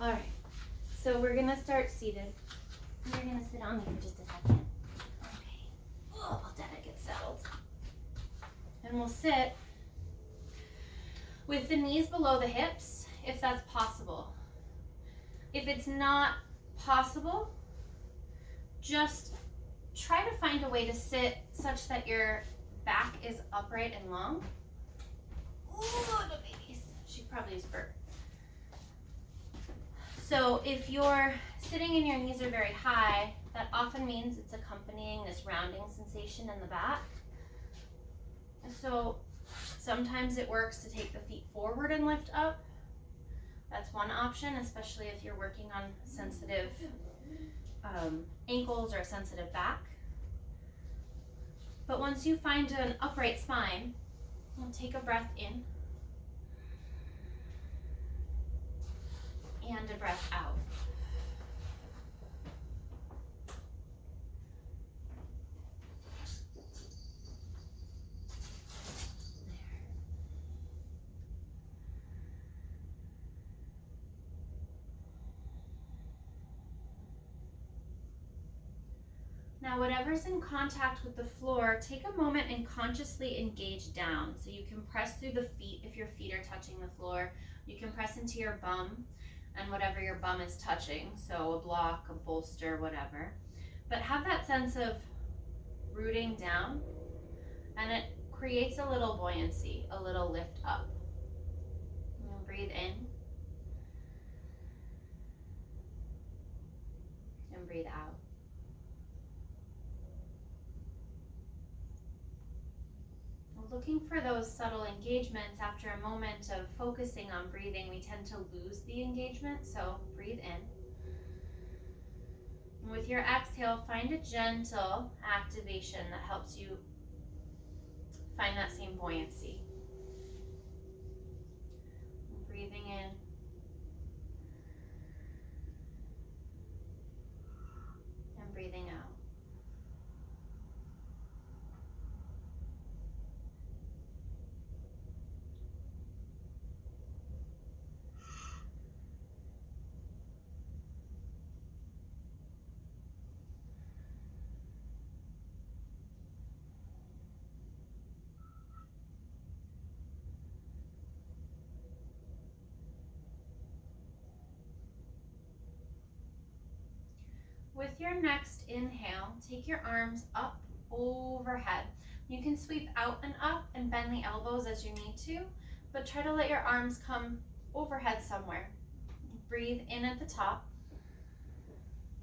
All right, so we're gonna start seated. You're gonna sit on me for just a second. Okay. Oh, I'll let it get settled. And we'll sit with the knees below the hips, if that's possible. If it's not possible, just try to find a way to sit such that your back is upright and long. Ooh, the babies. She probably is burnt. So if you're sitting and your knees are very high, that often means it's accompanying this rounding sensation in the back. So sometimes it works to take the feet forward and lift up. That's one option, especially if you're working on sensitive ankles or a sensitive back. But once you find an upright spine, you'll take a breath in and a breath out. Now, whatever's in contact with the floor, take a moment and consciously engage down. So you can press through the feet if your feet are touching the floor. You can press into your bum and whatever your bum is touching. So a block, a bolster, whatever. But have that sense of rooting down, and it creates a little buoyancy, a little lift up. And breathe in and breathe out. Looking for those subtle engagements. After a moment of focusing on breathing, we tend to lose the engagement, so breathe in. And with your exhale, find a gentle activation that helps you find that same buoyancy. Breathing in. And breathing out. With your next inhale, take your arms up overhead. You can sweep out and up and bend the elbows as you need to, but try to let your arms come overhead somewhere. Breathe in at the top.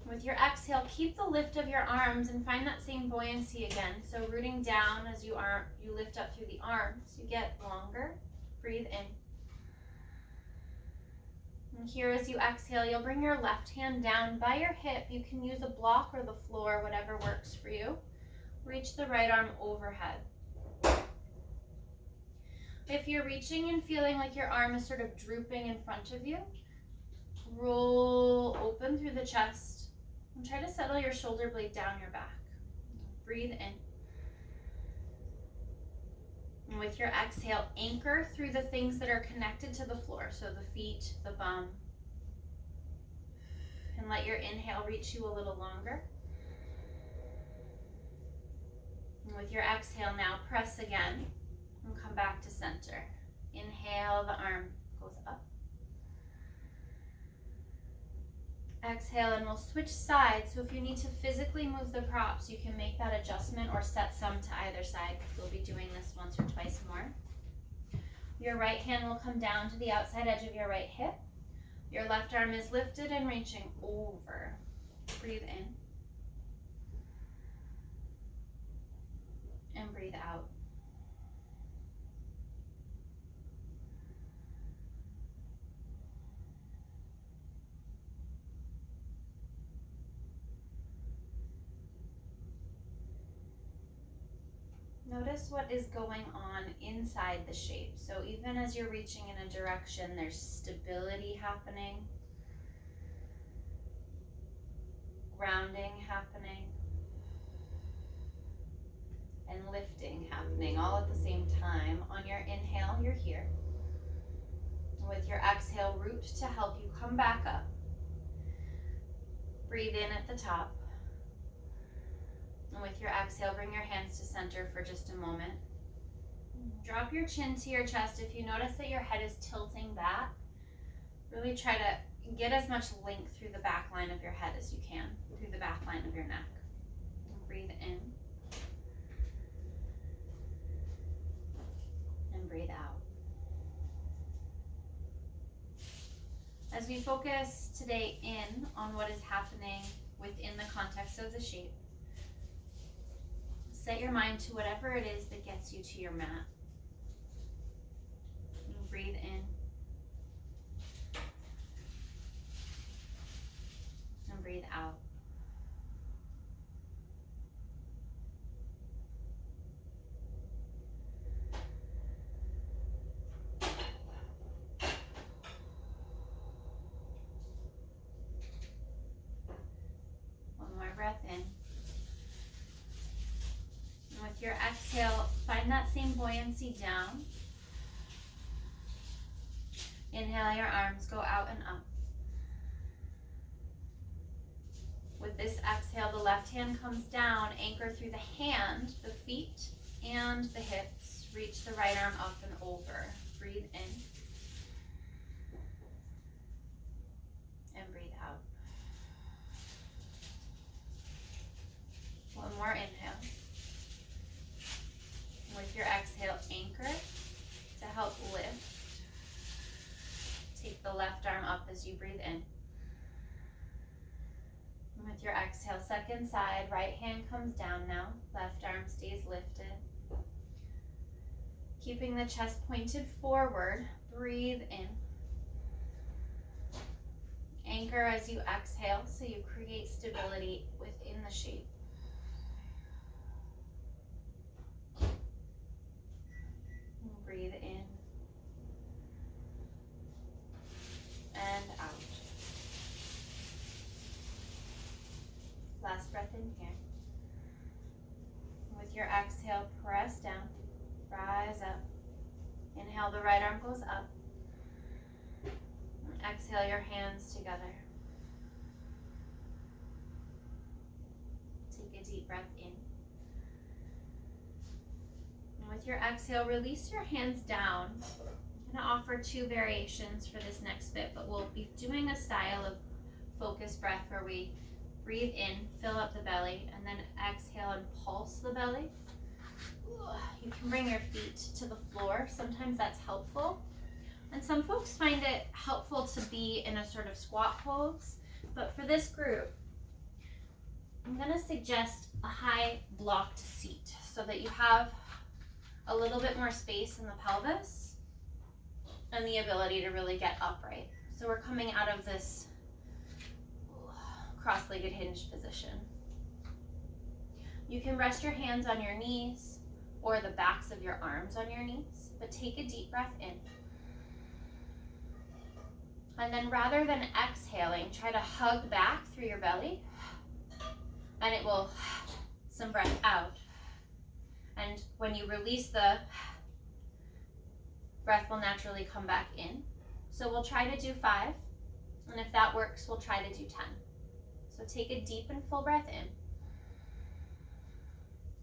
With your exhale, keep the lift of your arms and find that same buoyancy again. So rooting down as you lift up through the arms, you get longer. Breathe in. And here as you exhale, you'll bring your left hand down by your hip. You can use a block or the floor, whatever works for you. Reach the right arm overhead. If you're reaching and feeling like your arm is sort of drooping in front of you, roll open through the chest and try to settle your shoulder blade down your back. Breathe in. And with your exhale, anchor through the things that are connected to the floor, so the feet, the bum. And let your inhale reach you a little longer. And with your exhale now, press again and come back to center. Inhale, the arm goes up. Exhale, and we'll switch sides. So if you need to physically move the props, you can make that adjustment or set some to either side, because we'll be doing this once or twice more. Your right hand will come down to the outside edge of your right hip. Your left arm is lifted and reaching over. Breathe in. And breathe out. Notice what is going on inside the shape. So even as you're reaching in a direction, there's stability happening, grounding happening, and lifting happening all at the same time. On your inhale, you're here. With your exhale, root to help you come back up. Breathe in at the top. And with your exhale, bring your hands to center for just a moment. Drop your chin to your chest. If you notice that your head is tilting back, really try to get as much length through the back line of your head as you can, through the back line of your neck. Breathe in. And breathe out. As we focus today in on what is happening within the context of the shape, set your mind to whatever it is that gets you to your mat. And breathe in. And breathe out. Breath in. And with your exhale, find that same buoyancy down. Inhale, your arms go out and up. With this exhale, the left hand comes down, anchor through the hand, the feet, and the hips. Reach the right arm up and over. Breathe in. And breathe out. One more inhale. With your exhale, anchor to help lift. Take the left arm up as you breathe in. And with your exhale, second side, right hand comes down now. Left arm stays lifted. Keeping the chest pointed forward, breathe in. Anchor as you exhale so you create stability within the shape. Breathe in and out. Last breath in here. With your exhale, press down, rise up. Inhale, the right arm goes up. And exhale, your hands together. Take a deep breath in. With your exhale, release your hands down. I'm going to offer two variations for this next bit, but we'll be doing a style of focused breath where we breathe in, fill up the belly, and then exhale and pulse the belly. You can bring your feet to the floor. Sometimes that's helpful. And some folks find it helpful to be in a sort of squat pose. But for this group, I'm going to suggest a high blocked seat so that you have a little bit more space in the pelvis and the ability to really get upright. So we're coming out of this cross-legged hinged position. You can rest your hands on your knees or the backs of your arms on your knees, but take a deep breath in. And then rather than exhaling, try to hug back through your belly, and it will some breath out. And when you release, the breath will naturally come back in. So we'll try to do 5. And if that works, we'll try to do 10. So take a deep and full breath in.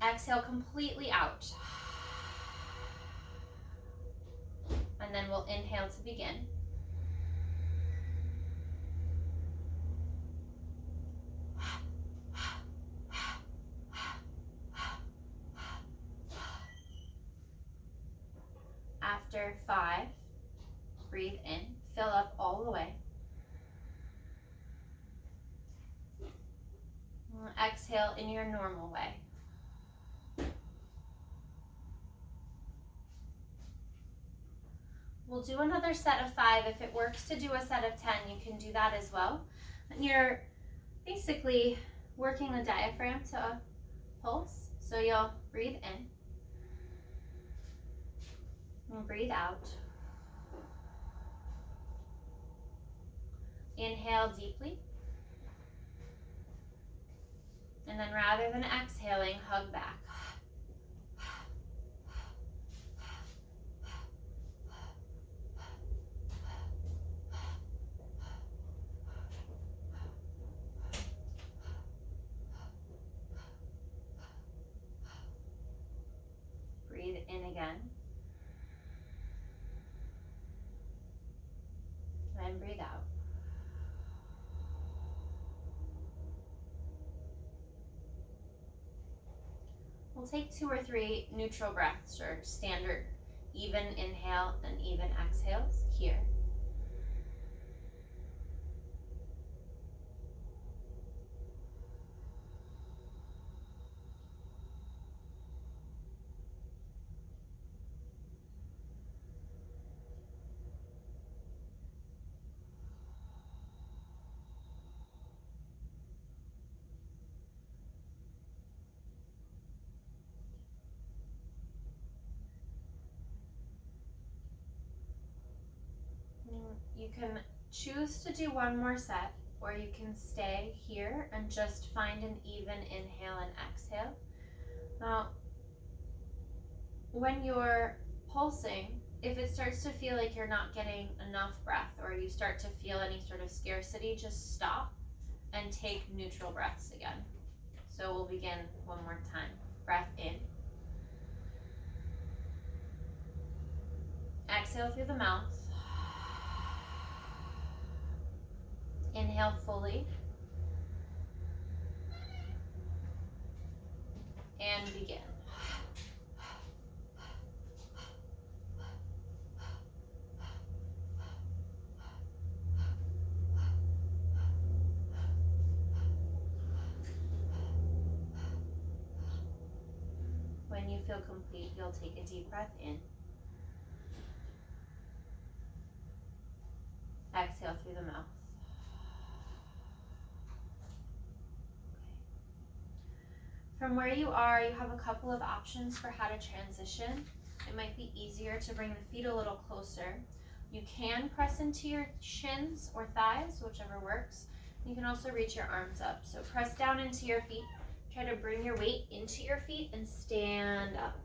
Exhale completely out. And then we'll inhale to begin. After 5, breathe in, fill up all the way. Exhale in your normal way. We'll do another set of 5. If it works to do a set of 10, you can do that as well. And you're basically working the diaphragm to pulse. So you'll breathe in. And breathe out. Inhale deeply. And then rather than exhaling, hug back. We'll take 2 or 3 neutral breaths or standard even inhale and even exhales here. You can choose to do one more set, or you can stay here and just find an even inhale and exhale. Now, when you're pulsing, if it starts to feel like you're not getting enough breath or you start to feel any sort of scarcity, just stop and take neutral breaths again. So we'll begin one more time. Breath in. Exhale through the mouth. Inhale fully. And begin. When you feel complete, you'll take a deep breath in. Exhale through the mouth. From where you are, you have a couple of options for how to transition. It might be easier to bring the feet a little closer. You can press into your shins or thighs, whichever works. You can also reach your arms up. So press down into your feet. Try to bring your weight into your feet and stand up.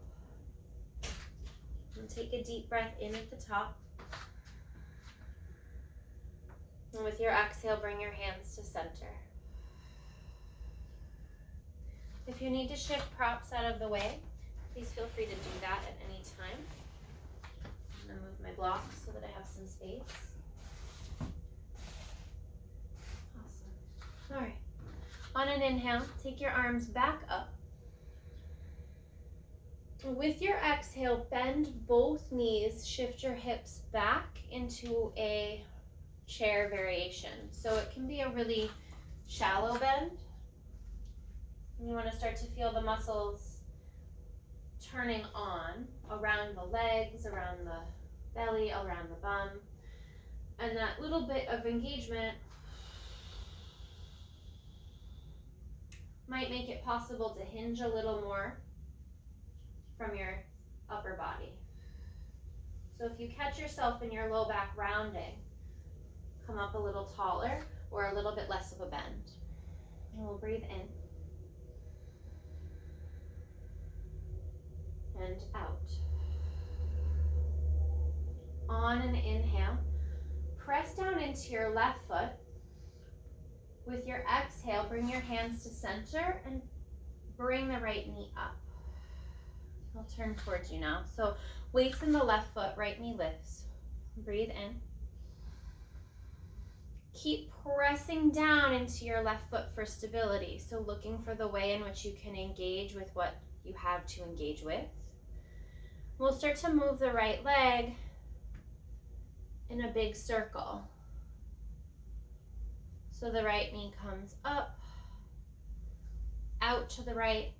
And take a deep breath in at the top. And with your exhale, bring your hands to center. If you need to shift props out of the way, please feel free to do that at any time. I'm going to move my blocks so that I have some space. Awesome. All right. On an inhale, take your arms back up. With your exhale, bend both knees, shift your hips back into a chair variation. So it can be a really shallow bend. You want to start to feel the muscles turning on around the legs, around the belly, around the bum. And that little bit of engagement might make it possible to hinge a little more from your upper body. So if you catch yourself in your low back rounding, come up a little taller or a little bit less of a bend. And we'll breathe in. And out. On an inhale, press down into your left foot. With your exhale, bring your hands to center and bring the right knee up. I'll turn towards you now. So weights in the left foot, right knee lifts. Breathe in. Keep pressing down into your left foot for stability. So looking for the way in which you can engage with what you have to engage with. We'll start to move the right leg in a big circle. So the right knee comes up, out to the right.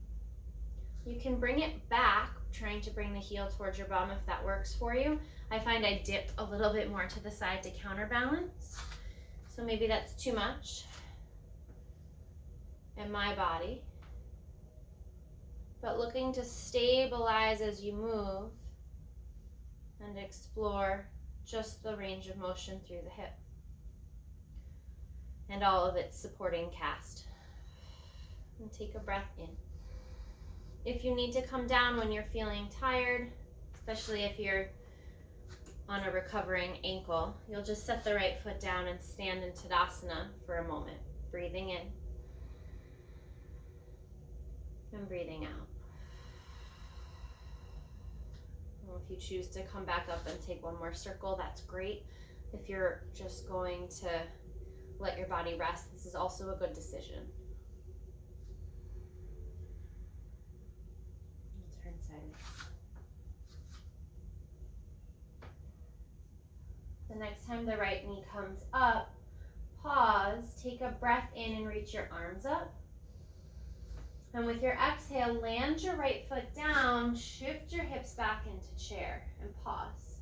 You can bring it back, trying to bring the heel towards your bum if that works for you. I find I dip a little bit more to the side to counterbalance. So maybe that's too much in my body. But looking to stabilize as you move and explore just the range of motion through the hip and all of its supporting cast. And take a breath in. If you need to come down when you're feeling tired, especially if you're on a recovering ankle, you'll just set the right foot down and stand in Tadasana for a moment, breathing in and breathing out. Well, if you choose to come back up and take one more circle, that's great. If you're just going to let your body rest, this is also a good decision. Turn sideways. The next time the right knee comes up, pause, take a breath in and reach your arms up. And with your exhale, land your right foot down, shift your hips back into chair and pause.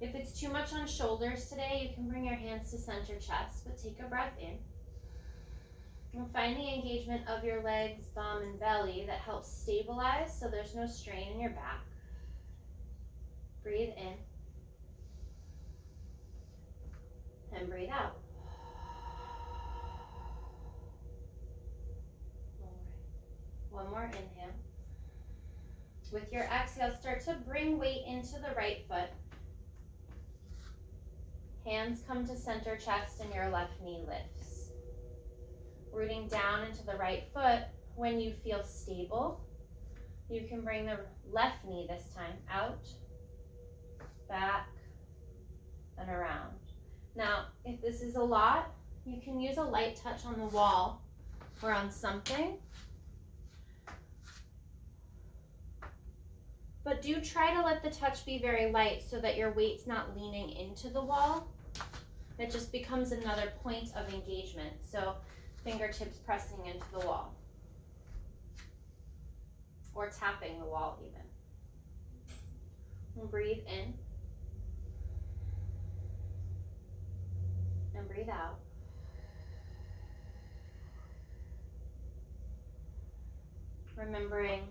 If it's too much on shoulders today, you can bring your hands to center chest, but take a breath in. And find the engagement of your legs, bum, and belly that helps stabilize so there's no strain in your back. Breathe in. And breathe out. One more inhale. With your exhale, start to bring weight into the right foot. Hands come to center chest and your left knee lifts. Rooting down into the right foot. When you feel stable, you can bring the left knee this time out, back, and around. Now, if this is a lot, you can use a light touch on the wall or on something. But do try to let the touch be very light so that your weight's not leaning into the wall. It just becomes another point of engagement. So fingertips pressing into the wall. Or tapping the wall even. And breathe in. And breathe out. Remembering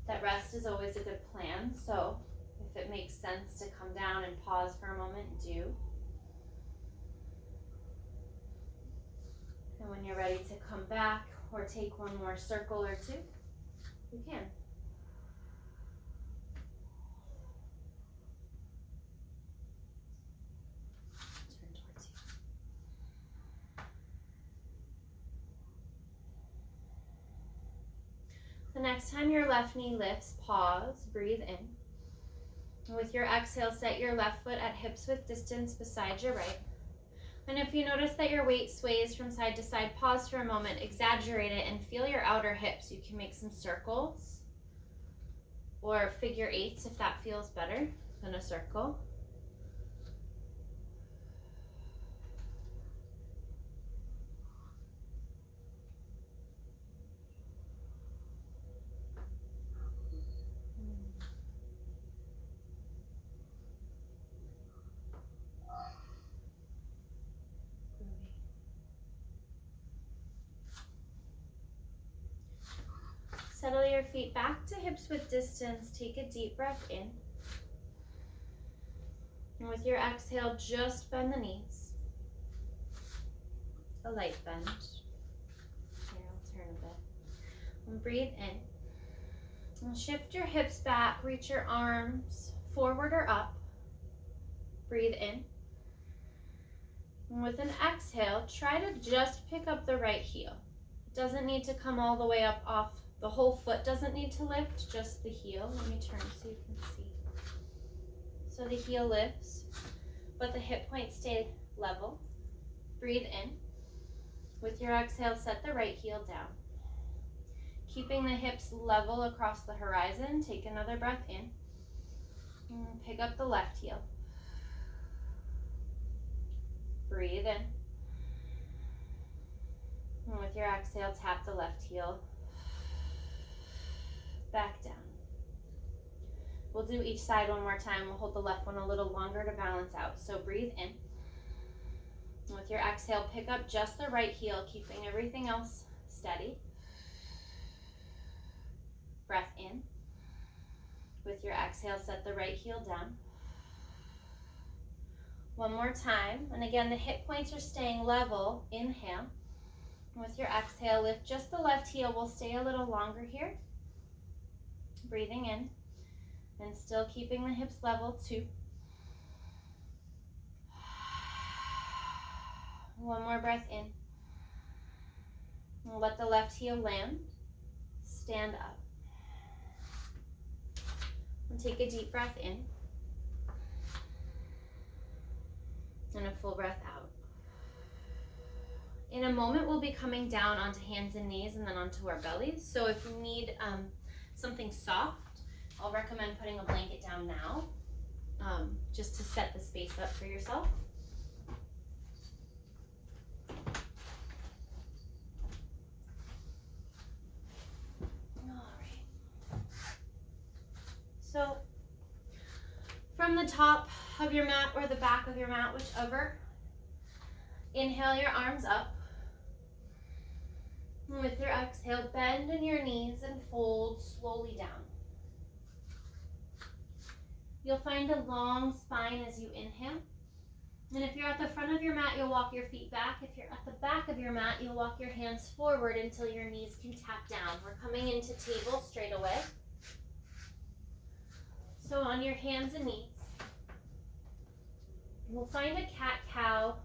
that rest is always a good plan, so if it makes sense to come down and pause for a moment, do. And when you're ready to come back or take one more circle or two, you can. Turn towards you. The next time your left knee lifts, pause, breathe in. And with your exhale, set your left foot at hips width distance beside your right. And if you notice that your weight sways from side to side, pause for a moment, exaggerate it, and feel your outer hips. You can make some circles or figure eights if that feels better than a circle. Settle your feet back to hips width distance. Take a deep breath in. And with your exhale, just bend the knees. A light bend. Here, I'll turn a bit. And breathe in. And shift your hips back. Reach your arms forward or up. Breathe in. And with an exhale, try to just pick up the right heel. It doesn't need to come all the way up off. The whole foot doesn't need to lift, just the heel. Let me turn so you can see. So the heel lifts, but the hip points stay level. Breathe in. With your exhale, set the right heel down. Keeping the hips level across the horizon, take another breath in. And pick up the left heel. Breathe in. And with your exhale, tap the left heel back down. We'll do each side one more time. We'll hold the left one a little longer to balance out. So breathe in. And with your exhale, pick up just the right heel, keeping everything else steady. Breath in. With your exhale, set the right heel down. One more time. And again, the hip points are staying level. Inhale. And with your exhale, lift just the left heel. We'll stay a little longer here. Breathing in and still keeping the hips level. 2. One more breath in. And let the left heel land. Stand up. And take a deep breath in. And a full breath out. In a moment, we'll be coming down onto hands and knees and then onto our bellies. So if you need something soft, I'll recommend putting a blanket down now, just to set the space up for yourself. All right. So from the top of your mat or the back of your mat, whichever, inhale your arms up. And with your exhale, bend in your knees and fold slowly down. You'll find a long spine as you inhale. And if you're at the front of your mat, you'll walk your feet back. If you're at the back of your mat, you'll walk your hands forward until your knees can tap down. We're coming into table straight away. So on your hands and knees, we'll find a cat-cow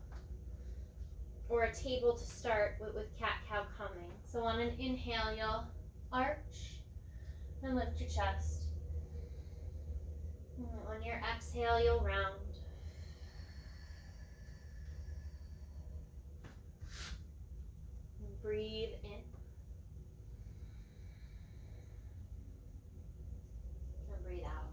or a table to start with cat-cow coming. So on an inhale, you'll arch and lift your chest. And on your exhale, you'll round. And breathe in. And breathe out.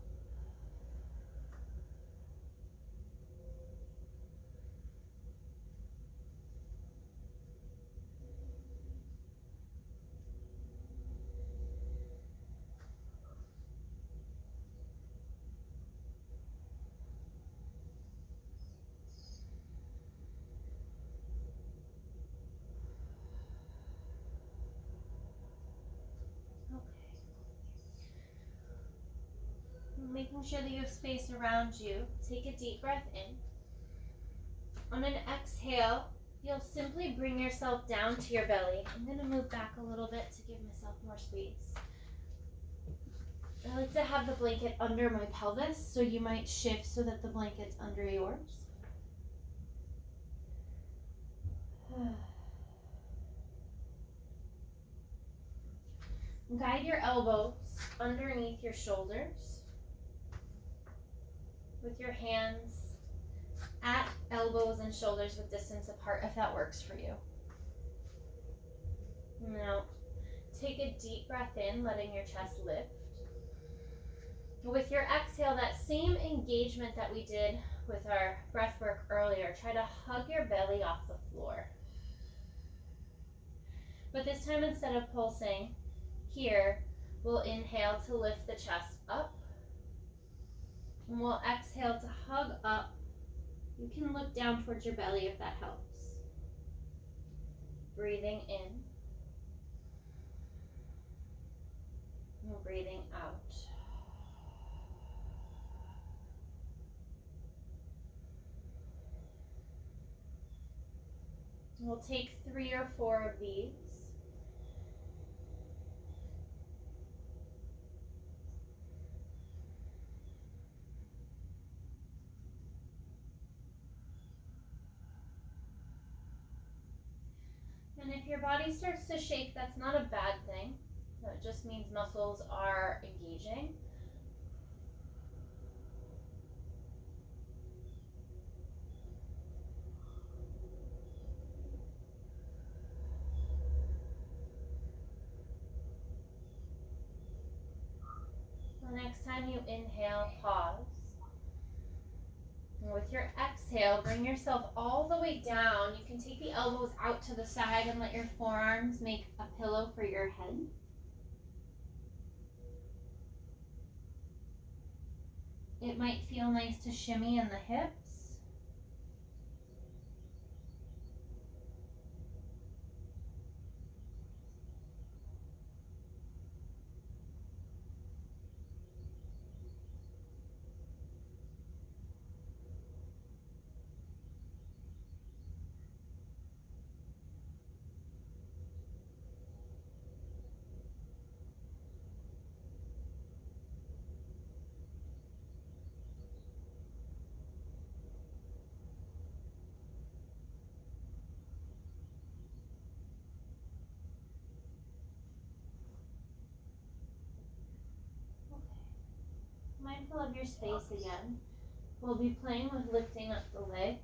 Making sure that you have space around you. Take a deep breath in. On an exhale, you'll simply bring yourself down to your belly. I'm going to move back a little bit to give myself more space. I like to have the blanket under my pelvis, so you might shift so that the blanket's under yours. Guide your elbows underneath your shoulders with your hands at elbows and shoulders with distance apart, if that works for you. Now, take a deep breath in, letting your chest lift. With your exhale, that same engagement that we did with our breath work earlier, try to hug your belly off the floor. But this time, instead of pulsing, here, we'll inhale to lift the chest up. And we'll exhale to hug up. You can look down towards your belly if that helps. Breathing in. And breathing out. We'll take 3 or 4 of these. And if your body starts to shake, that's not a bad thing. That just means muscles are engaging. The next time you inhale, pause. And with your exhale, bring yourself all the way down. You can take the elbows out to the side and let your forearms make a pillow for your head. It might feel nice to shimmy in the hips. Mindful of your space again. We'll be playing with lifting up the legs.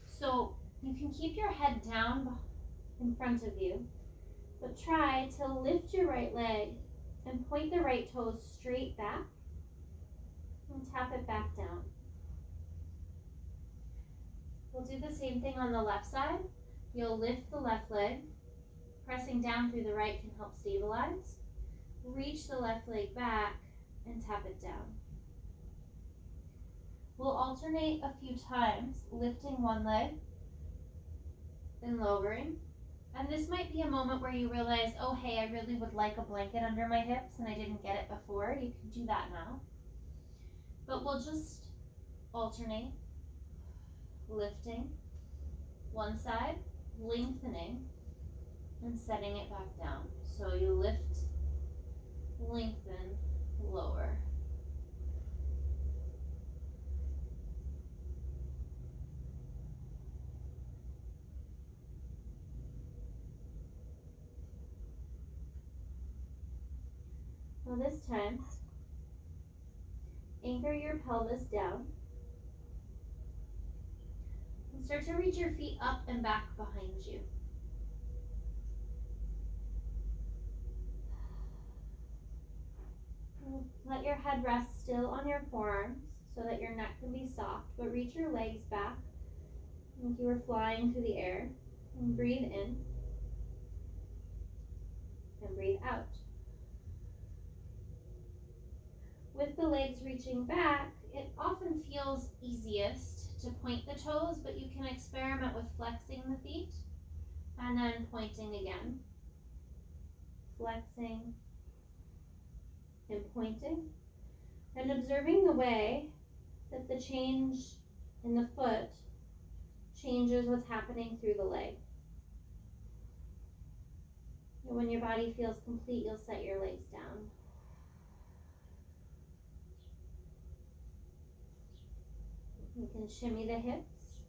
So you can keep your head down in front of you, but try to lift your right leg and point the right toes straight back And tap it back down. We'll do the same thing on the left side. You'll lift the left leg. Pressing down through the right can help stabilize. Reach the left leg back and tap it down. We'll alternate a few times, lifting one leg and lowering. And this might be a moment where you realize, oh, hey, I really would like a blanket under my hips and I didn't get it before. You can do that now. But we'll just alternate, lifting one side, lengthening, and setting it back down. So you lift, lengthen, lower. Now this time, anchor your pelvis down and start to reach your feet up and back behind you. Let your head rest still on your forearms so that your neck can be soft, but reach your legs back like you were flying through the air. And breathe in and breathe out. With the legs reaching back, it often feels easiest to point the toes, but you can experiment with flexing the feet and then pointing again. Flexing and pointing, and observing the way that the change in the foot changes what's happening through the leg. And when your body feels complete, you'll set your legs down. You can shimmy the hips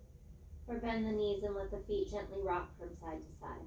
or bend the knees and let the feet gently rock from side to side.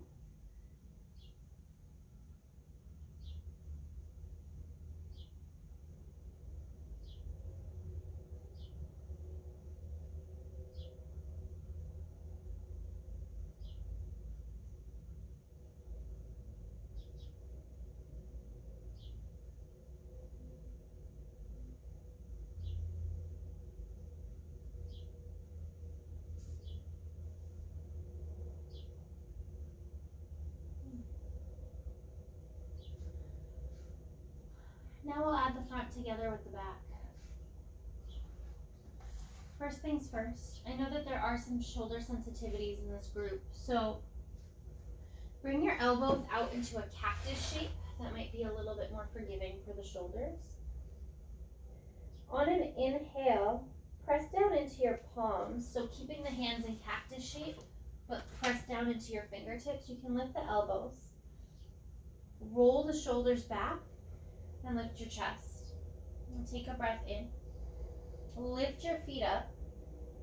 Now we'll add the front together with the back. First things first, I know that there are some shoulder sensitivities in this group, so bring your elbows out into a cactus shape. That might be a little bit more forgiving for the shoulders. On an inhale, press down into your palms, so keeping the hands in cactus shape, but press down into your fingertips. You can lift the elbows, roll the shoulders back, and lift your chest. And take a breath in. Lift your feet up,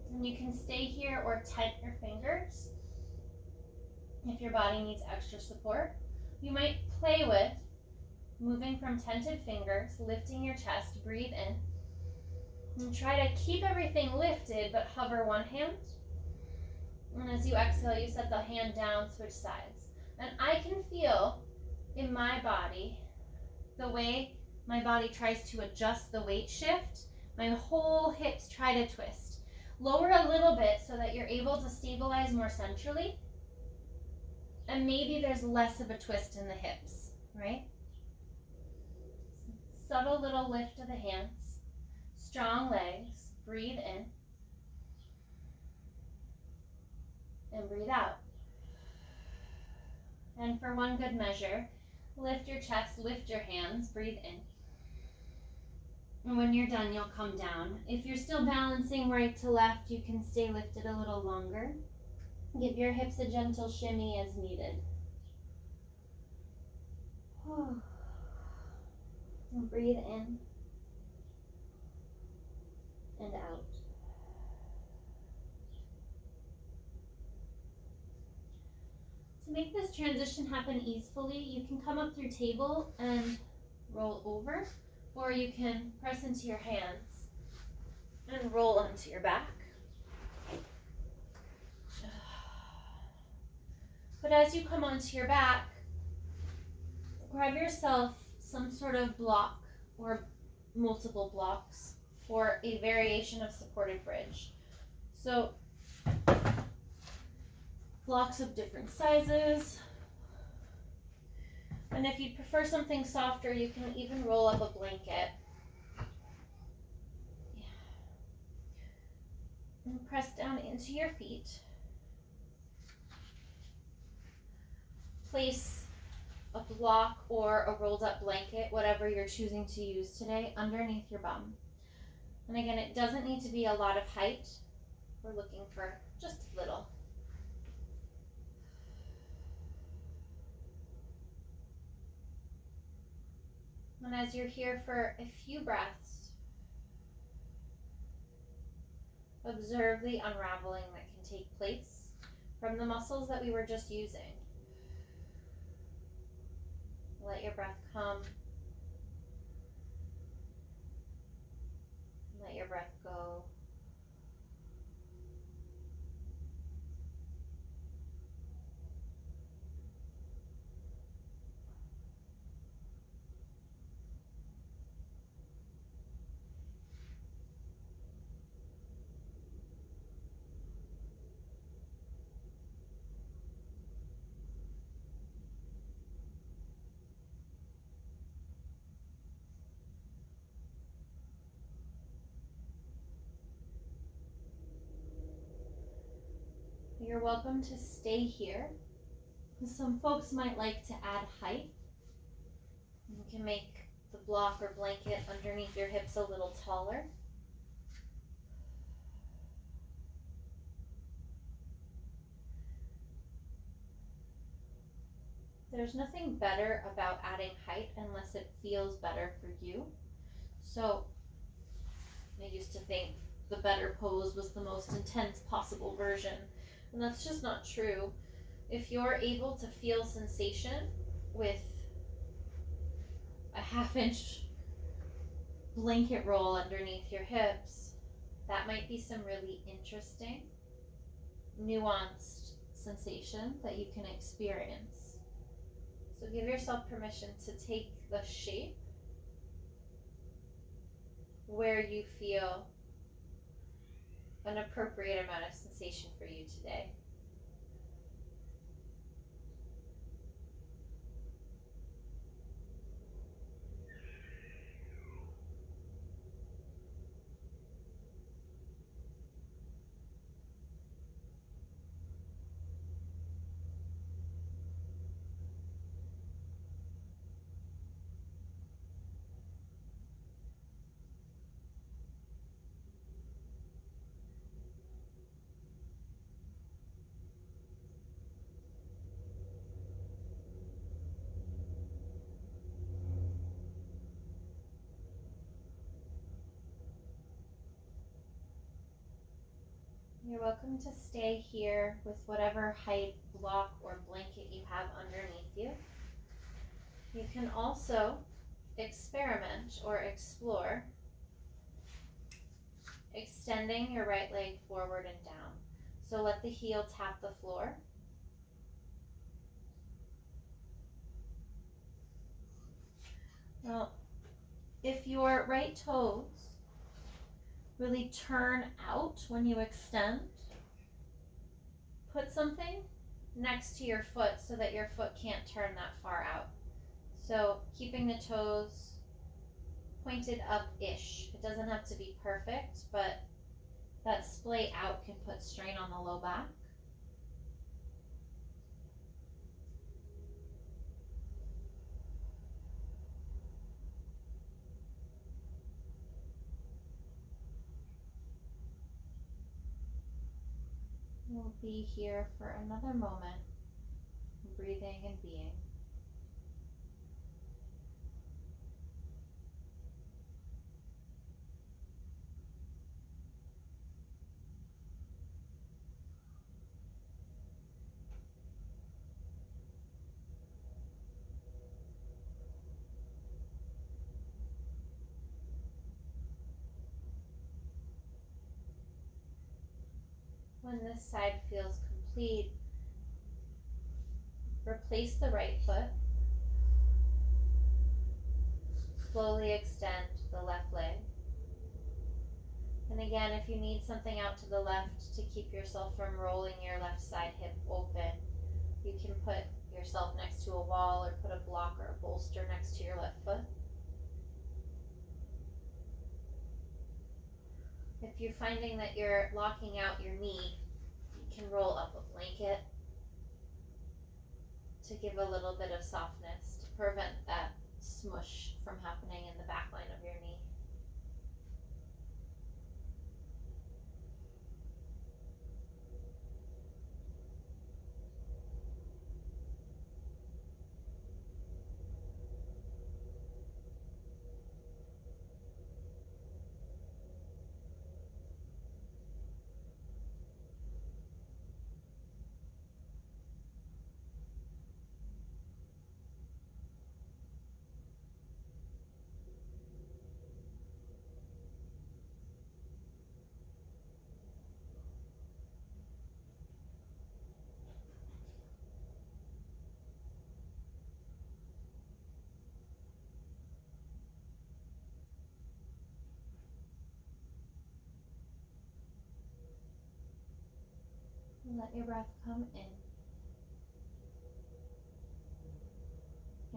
and you can stay here or tent your fingers if your body needs extra support. You might play with moving from tented fingers, lifting your chest, breathe in, and try to keep everything lifted, but hover one hand. And as you exhale, you set the hand down, switch sides. And I can feel in my body the way my body tries to adjust the weight shift. My whole hips try to twist. Lower a little bit so that you're able to stabilize more centrally. And maybe there's less of a twist in the hips, right? Subtle little lift of the hands. Strong legs. Breathe in. And breathe out. And for one good measure, lift your chest, lift your hands, breathe in. And when you're done, you'll come down. If you're still balancing right to left, you can stay lifted a little longer. Give your hips a gentle shimmy as needed. And breathe in and out. To make this transition happen easily, you can come up through table and roll over, or you can press into your hands and roll onto your back. But as you come onto your back, grab yourself some sort of block or multiple blocks for a variation of supported bridge. So blocks of different sizes. And if you prefer something softer, you can even roll up a blanket. And press down into your feet. Place a block or a rolled up blanket, whatever you're choosing to use today, underneath your bum. And again, it doesn't need to be a lot of height. We're looking for just a little. And as you're here for a few breaths, observe the unraveling that can take place from the muscles that we were just using. Let your breath come. Let your breath go. You're welcome to stay here. Some folks might like to add height. You can make the block or blanket underneath your hips a little taller. There's nothing better about adding height unless it feels better for you. So I used to think the better pose was the most intense possible version, and that's just not true. If you're able to feel sensation with a 1/2 inch blanket roll underneath your hips, that might be some really interesting, nuanced sensation that you can experience. So give yourself permission to take the shape where you feel an appropriate amount of sensation for you today. You're welcome to stay here with whatever height block or blanket you have underneath you. You can also experiment or explore extending your right leg forward and down. So let the heel tap the floor. Now, if your right toes really turn out when you extend, put something next to your foot so that your foot can't turn that far out. So keeping the toes pointed up-ish. It doesn't have to be perfect, but that splay out can put strain on the low back. We'll be here for another moment, breathing and being. When this side feels complete, replace the right foot. Slowly extend the left leg. And again, if you need something out to the left to keep yourself from rolling your left side hip open, you can put yourself next to a wall or put a block or a bolster next to your left foot. If you're finding that you're locking out your knee, you can roll up a blanket to give a little bit of softness to prevent that smush from happening in the back line of your knee. And let your breath come in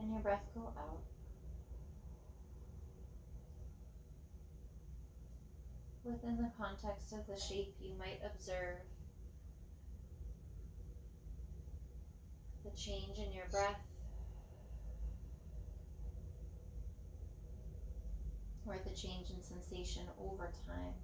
and your breath go out. Within the context of the shape, you might observe the change in your breath or the change in sensation over time.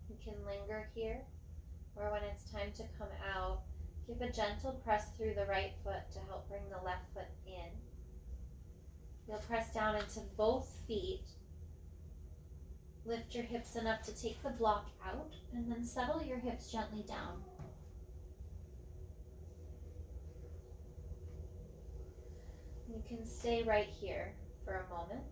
You can linger here, or when it's time to come out, give a gentle press through the right foot to help bring the left foot in. You'll press down into both feet. Lift your hips enough to take the block out, and then settle your hips gently down. You can stay right here for a moment.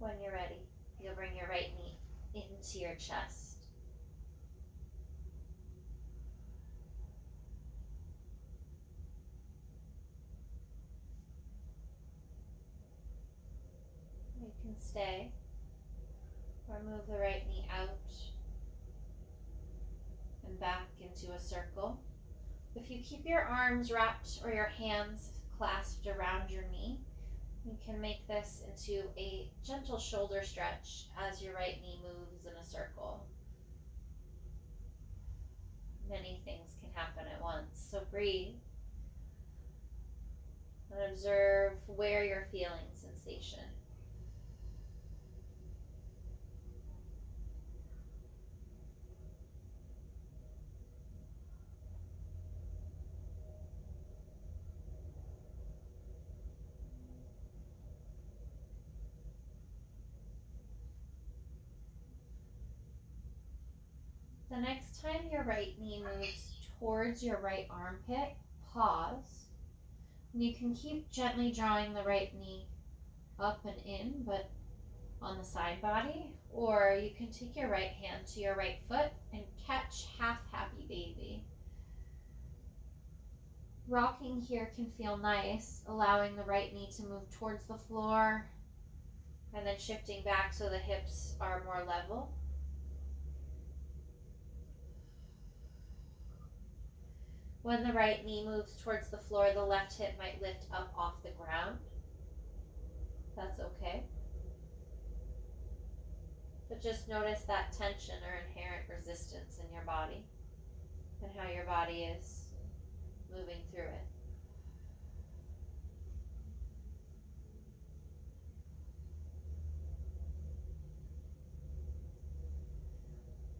When you're ready, you'll bring your right knee into your chest. You can stay or move the right knee out and back into a circle. If you keep your arms wrapped or your hands clasped around your knee, you can make this into a gentle shoulder stretch as your right knee moves in a circle. Many things can happen at once, so breathe and observe where you're feeling sensation. The next time your right knee moves towards your right armpit, pause. You can keep gently drawing the right knee up and in, but on the side body, or you can take your right hand to your right foot and catch half happy baby. Rocking here can feel nice, allowing the right knee to move towards the floor and then shifting back so the hips are more level. When the right knee moves towards the floor, the left hip might lift up off the ground. That's okay. But just notice that tension or inherent resistance in your body and how your body is moving through it.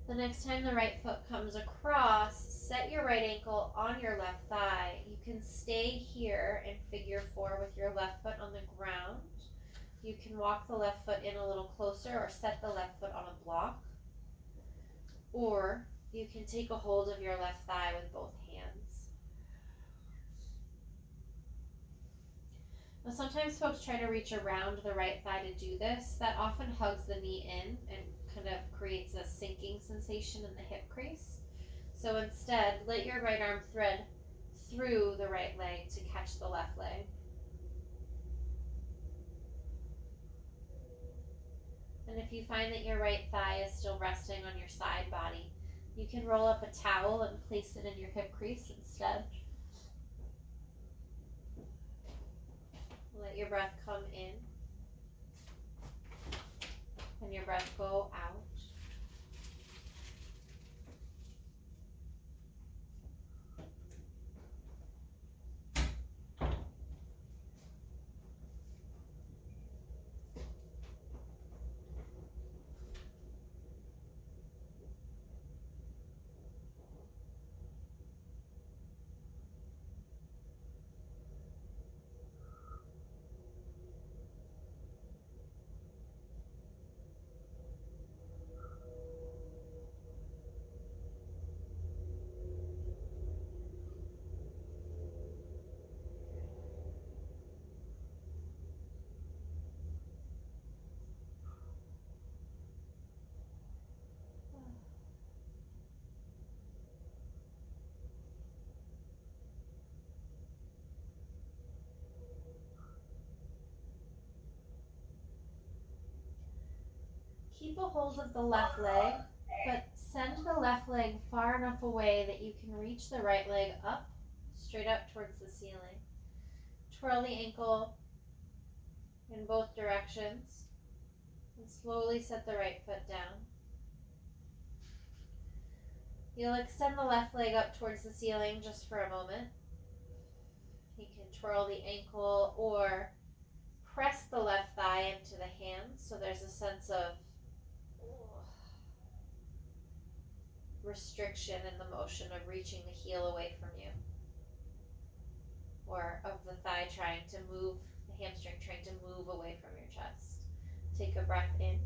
The next time the right foot comes across, set your right ankle on your left thigh. You can stay here in figure 4 with your left foot on the ground. You can walk the left foot in a little closer or set the left foot on a block. Or You can take a hold of your left thigh with both hands. Now sometimes folks try to reach around the right thigh to do this. That often hugs the knee in and kind of creates a sinking sensation in the hip crease. So instead, let your right arm thread through the right leg to catch the left leg. And if you find that your right thigh is still resting on your side body, you can roll up a towel and place it in your hip crease instead. Let your breath come in and your breath go out. Keep a hold of the left leg, but send the left leg far enough away that you can reach the right leg up, straight up towards the ceiling. Twirl the ankle in both directions and slowly set the right foot down. You'll extend the left leg up towards the ceiling just for a moment. You can twirl the ankle or press the left thigh into the hands so there's a sense of restriction in the motion of reaching the heel away from you, or of the thigh trying to move, the hamstring trying to move away from your chest. Take a breath in.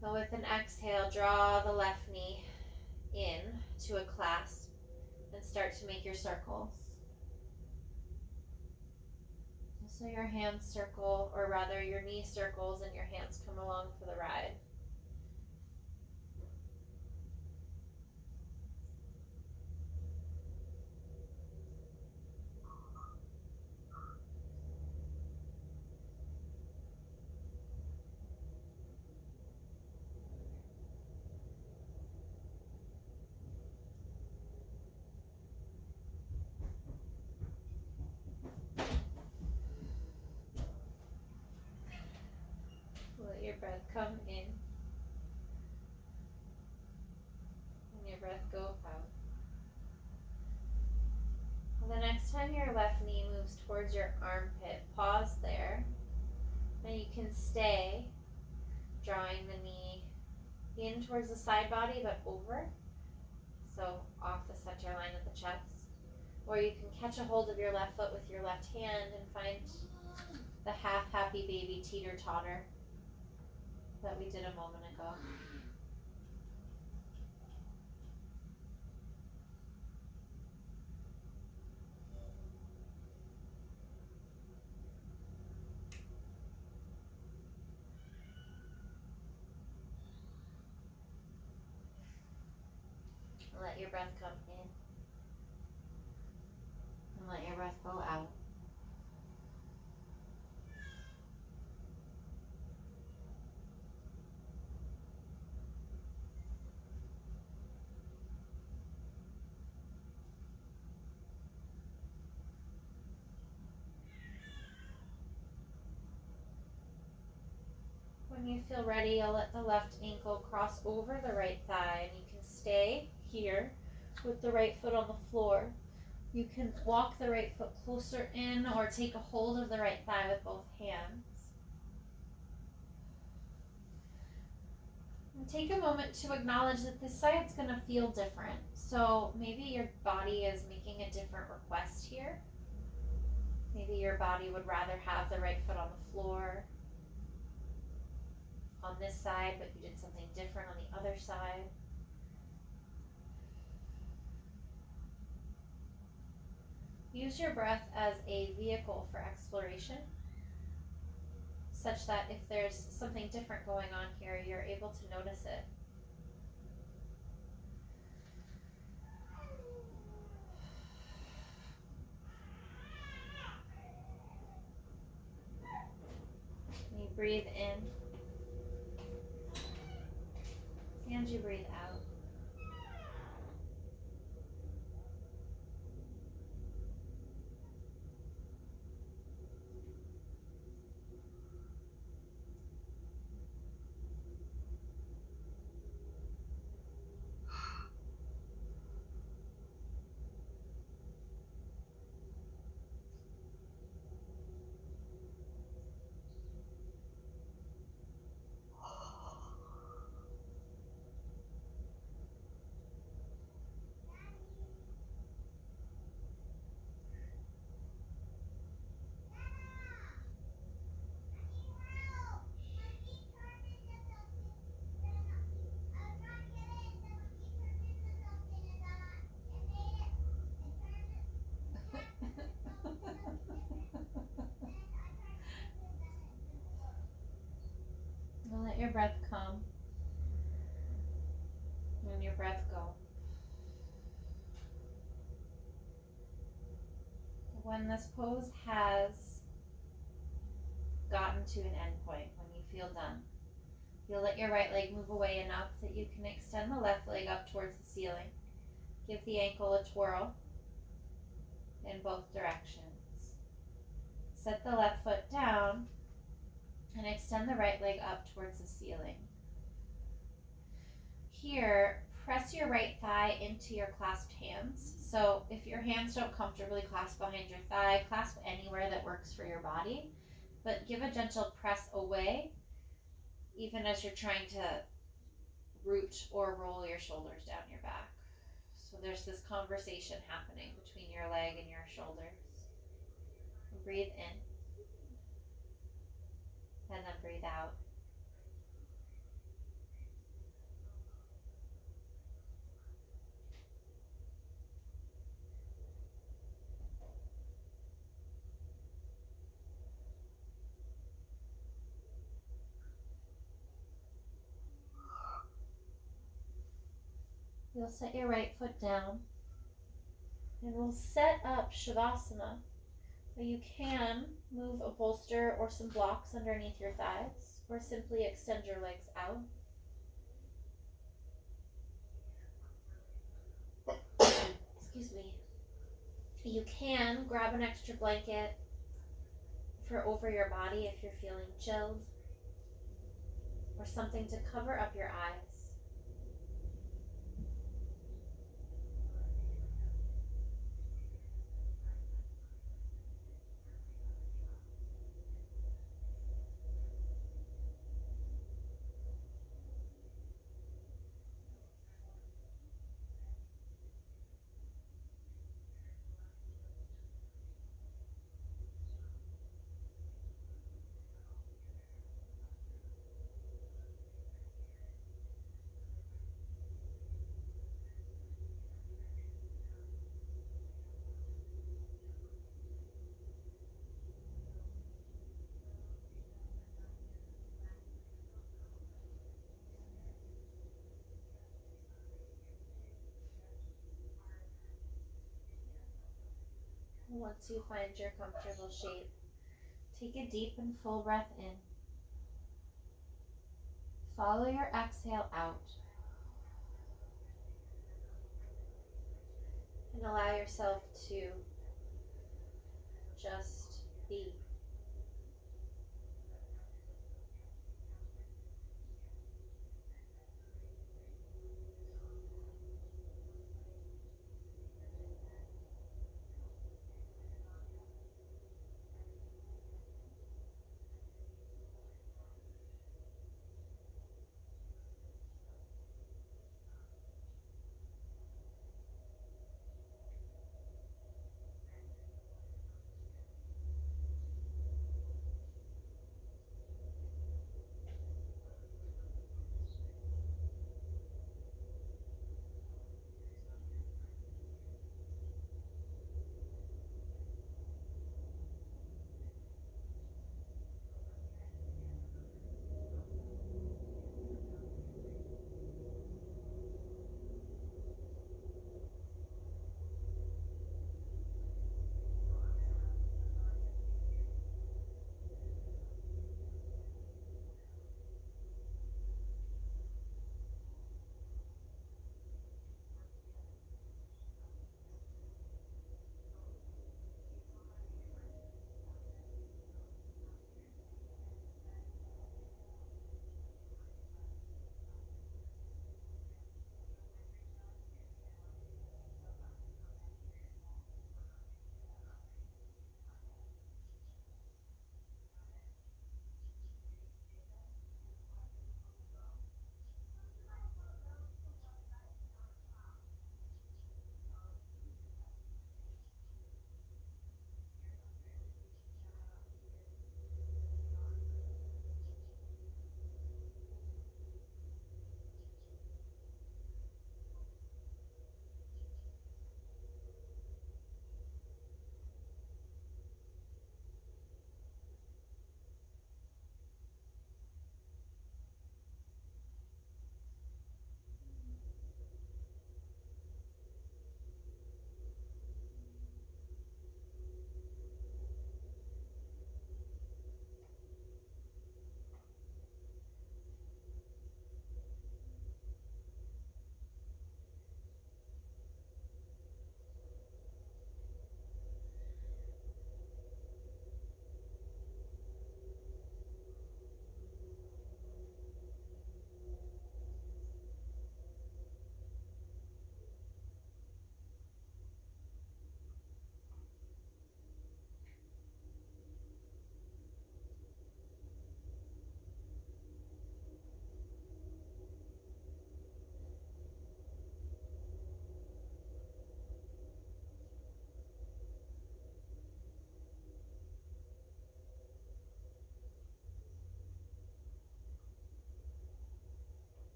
Now with an exhale, draw the left knee in to a clasp and start to make your circles. So your hands circle, or rather your knee circles and your hands come along for the ride. Let your breath come in and your breath go out. The next time your left knee moves towards your armpit, pause there. Now you can stay drawing the knee in towards the side body but over, so off the center line of the chest. Or you can catch a hold of your left foot with your left hand and find the half happy baby teeter-totter that we did a moment ago. Let your breath come in and let your breath go out. When you feel ready, you'll let the left ankle cross over the right thigh, and you can stay here with the right foot on the floor. You can walk the right foot closer in or take a hold of the right thigh with both hands. And take a moment to acknowledge that this side's going to feel different. So maybe your body is making a different request here. Maybe your body would rather have the right foot on the floor on this side, but you did something different on the other side. Use your breath as a vehicle for exploration, such that if there's something different going on here, you're able to notice it. You breathe in, and you breathe out. Now let your breath come and your breath go. When this pose has gotten to an end point, when you feel done, you'll let your right leg move away enough that you can extend the left leg up towards the ceiling. Give the ankle a twirl in both directions. Set the left foot down and extend the right leg up towards the ceiling. Here, press your right thigh into your clasped hands. So if your hands don't comfortably clasp behind your thigh, clasp anywhere that works for your body, but give a gentle press away, even as you're trying to root or roll your shoulders down your back. So there's this conversation happening between your leg and your shoulders. Breathe in, and then breathe out. You'll set your right foot down, and we'll set up Shavasana. But you can move a bolster or some blocks underneath your thighs, or simply extend your legs out. Excuse me. You can grab an extra blanket for over your body if you're feeling chilled, or something to cover up your eyes. Once you find your comfortable shape, take a deep and full breath in. Follow your exhale out. And allow yourself to just be.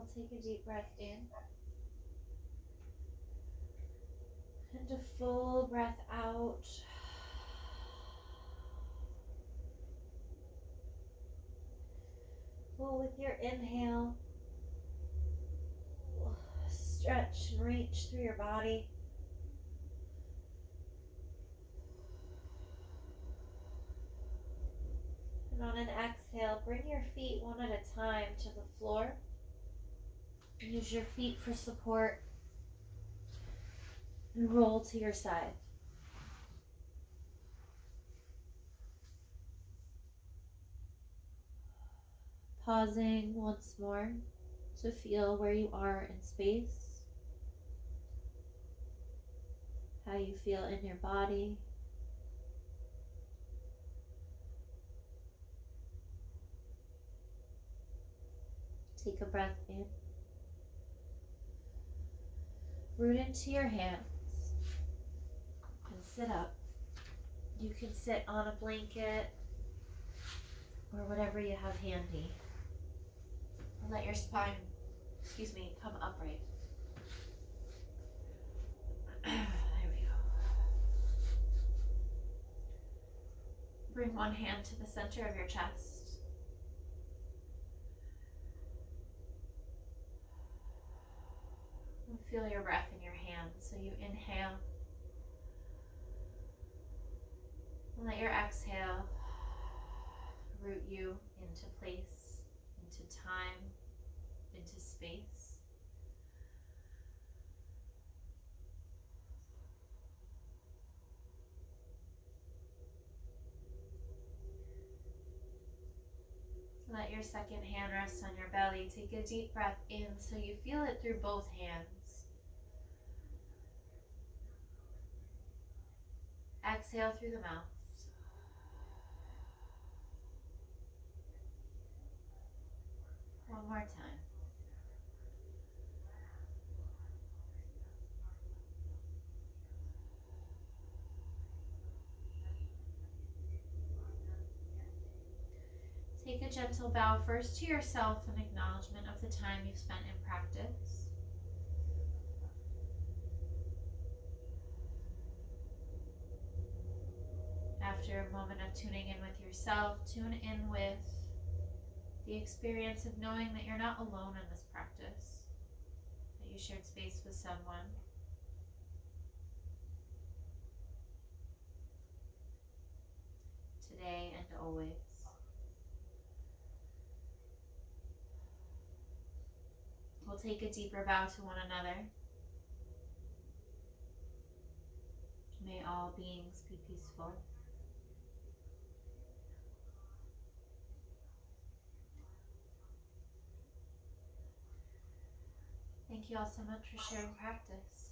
We'll take a deep breath in. And a full breath out. Well, with your inhale, stretch and reach through your body. And on an exhale, bring your feet one at a time to the floor. Use your feet for support. And roll to your side. Pausing once more to feel where you are in space, how you feel in your body. Take a breath in. Root into your hands and sit up. You can sit on a blanket or whatever you have handy. Let your spine, come upright. There we go. Bring one hand to the center of your chest. And feel your breath in your hands. So you inhale. And let your exhale root you into place, into time, into space. Let your second hand rest on your belly. Take a deep breath in so you feel it through both hands. Exhale through the mouth. One more time. Take a gentle bow first to yourself in acknowledgement of the time you've spent in practice. After a moment of tuning in with yourself, tune in with the experience of knowing that you're not alone in this practice, that you shared space with someone. Today and always. We'll take a deeper bow to one another. May all beings be peaceful. Thank you all so much for sharing practice.